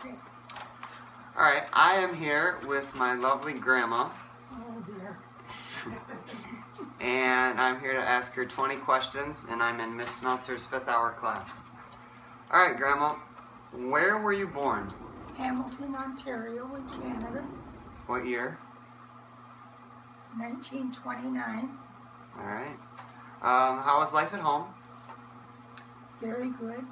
Okay. All right, I am here with my lovely grandma, Oh dear. and I'm here to ask her 20 questions, and I'm in Miss Smeltzer's 5th hour class. All right, Grandma, where were you born? Hamilton, Ontario in Canada, What year? 1929. All right. How was life at home? Very good.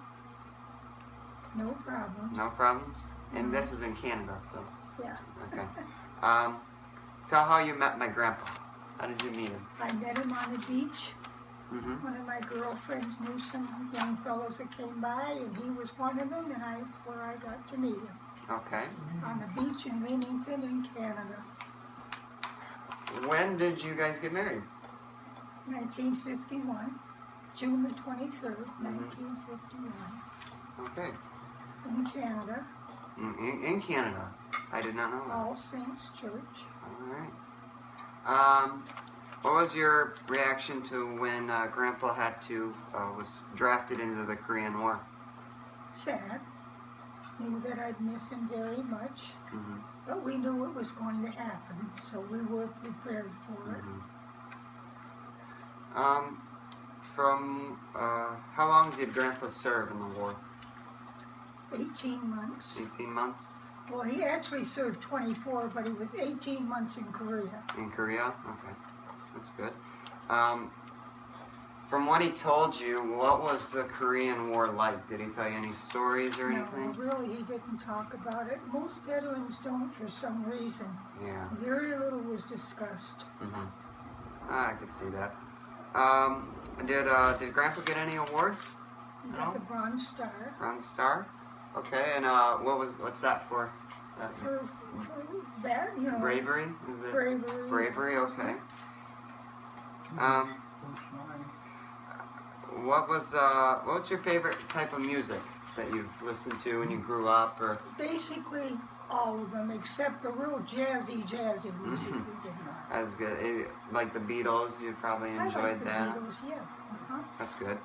No problems. No problems? And No. this is in Canada, so, Yeah. okay. Tell how you met my grandpa. How did you meet him? I met him on the beach. Mm-hmm. One of my girlfriends knew some young fellows that came by, and he was one of them, and that's where I got to meet him. Okay. On the beach in Leamington in Canada. When did you guys get married? 1951. June the 23rd, 1951. Okay. In Canada. In Canada. I did not know that. All Saints Church. All right. What was your reaction to when Grandpa was drafted into the Korean War? Sad. Knew that I'd miss him very much. Mm-hmm. But we knew it was going to happen, so we were prepared for it. How long did Grandpa serve in the war? 18 months. 18 months? Well, he actually served 24, but he was 18 months in Korea. In Korea? Okay. That's good. From what he told you, what was the Korean War like? Did he tell you any stories or anything? No, really, he didn't talk about it. Most veterans don't for some reason. Yeah. Very little was discussed. Mm-hmm. I could see that. Did Grandpa get any awards? He got the Bronze Star. Bronze Star? Okay, and what's that for? For that, you know. Bravery? Is it? Bravery. Bravery, okay. What's your favorite type of music that you've listened to when you grew up, or? Basically all of them, except the real jazzy music we did not. That's good. Like the Beatles, you probably enjoyed I like the that. Beatles, yes. That's good.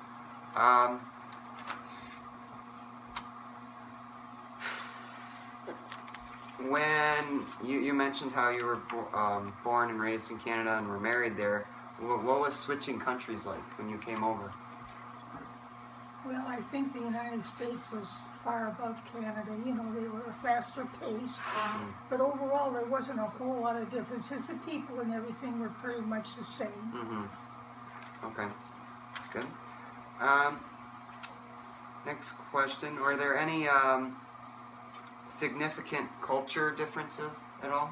When you mentioned how you were born and raised in Canada and were married there, what was switching countries like when you came over? Well, I think the United States was far above Canada. You know, they were a faster pace. But overall, there wasn't a whole lot of differences. The people and everything were pretty much the same. Mm-hmm. Okay. That's good. Next question. Were there any significant culture differences at all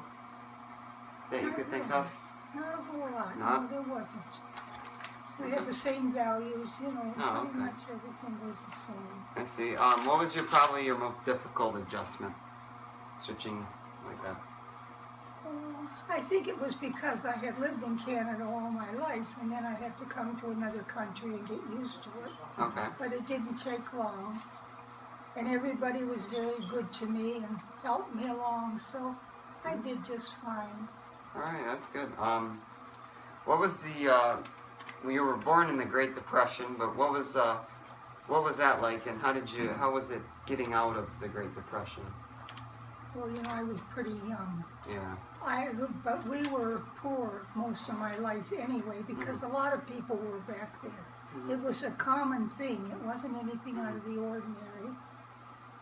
that you could think of? Not a whole lot. Not? No, there wasn't. We had the same values, you know, Oh, pretty okay. much everything was the same. I see. What was probably your most difficult adjustment, switching like that? I think it was because I had lived in Canada all my life, and then I had to come to another country and get used to it. Okay. But it didn't take long, and everybody was very good to me and helped me along, so I did just fine. All right, that's good. What was the well, you were born in the Great Depression, but what was that like, and how was it getting out of the Great Depression? Well, you know, I was pretty young. Yeah. But we were poor most of my life anyway, because a lot of people were back there. It was a common thing. It wasn't anything out of the ordinary.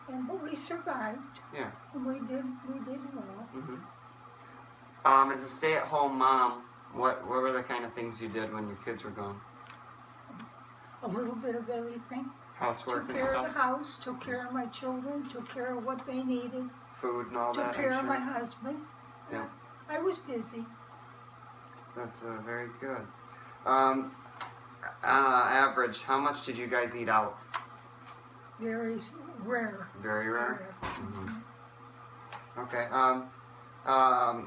But we survived. Yeah. And we did well. Mm-hmm. As a stay-at-home mom, what were the kind of things you did when your kids were gone? A little bit of everything. Housework Took and care stuff? of the house, took care of my children, took care of what they needed, Food and all that, took care I'm of sure. my husband. Yeah. I was busy. That's very good. On average, how much did you guys eat out? Very rare. Very rare? Okay.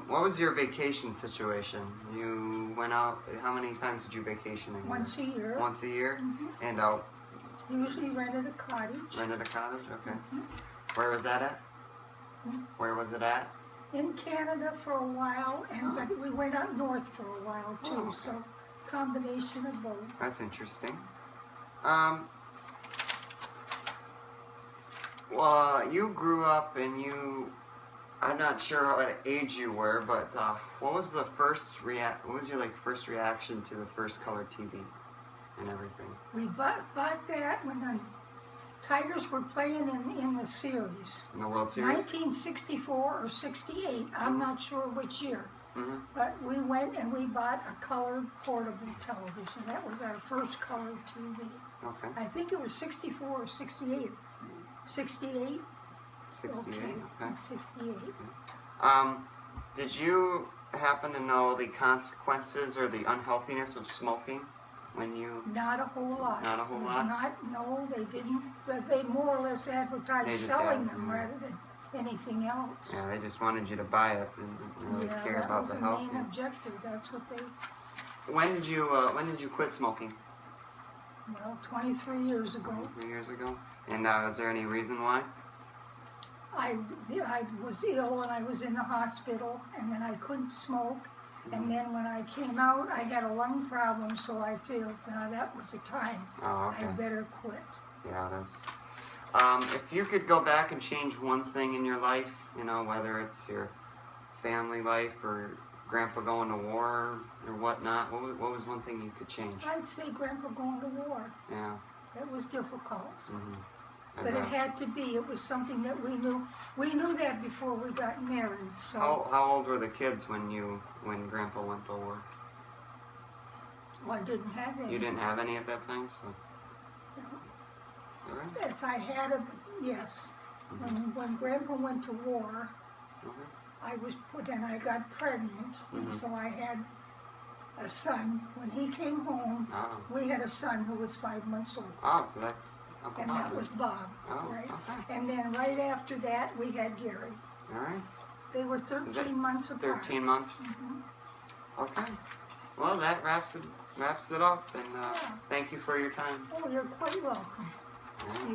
What was your vacation situation? You went out, how many times did you vacation a year? Once a year. Once a year? And Usually rented a cottage. rented a cottage? Okay. Where was that at? Where was it at? In Canada for a while, but we went up north for a while too, okay. so combination of both. Well, you grew up and I'm not sure what age you were, but what was the what was your first reaction to the first color TV and everything? We bought that when the Tigers were playing in the series. In the World Series? 1964 or 68, I'm not sure which year. Mm-hmm. But we went and we bought a colored portable television. That was our first colored TV. Okay. I think it was 64 or 68. 68? 68, okay. 68. Did you happen to know the consequences or the unhealthiness of smoking when you... Not a whole lot. Not a whole It was lot? No, they didn't. They more or less They advertised just selling them rather than anything else. Yeah, they just wanted you to buy it and didn't really care about the health. That was the main objective. That's what they... When did you quit smoking? Well, 23 years ago. 3 years ago. And is there any reason why? I was ill and I was in the hospital, and then I couldn't smoke. And then when I came out, I had a lung problem, so I feel now that was the time. Oh, okay. I better quit. Yeah, that's... if you could go back and change one thing in your life, you know, whether it's your family life or Grandpa going to war or whatnot, what was one thing you could change? I'd say Grandpa going to war. Yeah. That was difficult. Mm-hmm. But it had to be. It was something that we knew. We knew that before we got married. So how old were the kids when Grandpa went to war? well, I didn't have any. You didn't have any at that time, so... No. All right. Yes, I had a, yes. When Grandpa went to war, Okay. then I got pregnant, and Mhm. so I had a son. When he came home, Oh. we had a son who was 5 months old, Oh, so that's Uncle and Bob. that was Bob, Oh, right? okay. And then right after that, we had Gary. All right. They were Is that 13 months apart. 13 months? Mhm. Okay. Well, that wraps it up, and thank you for your time. Oh, you're quite welcome. All right.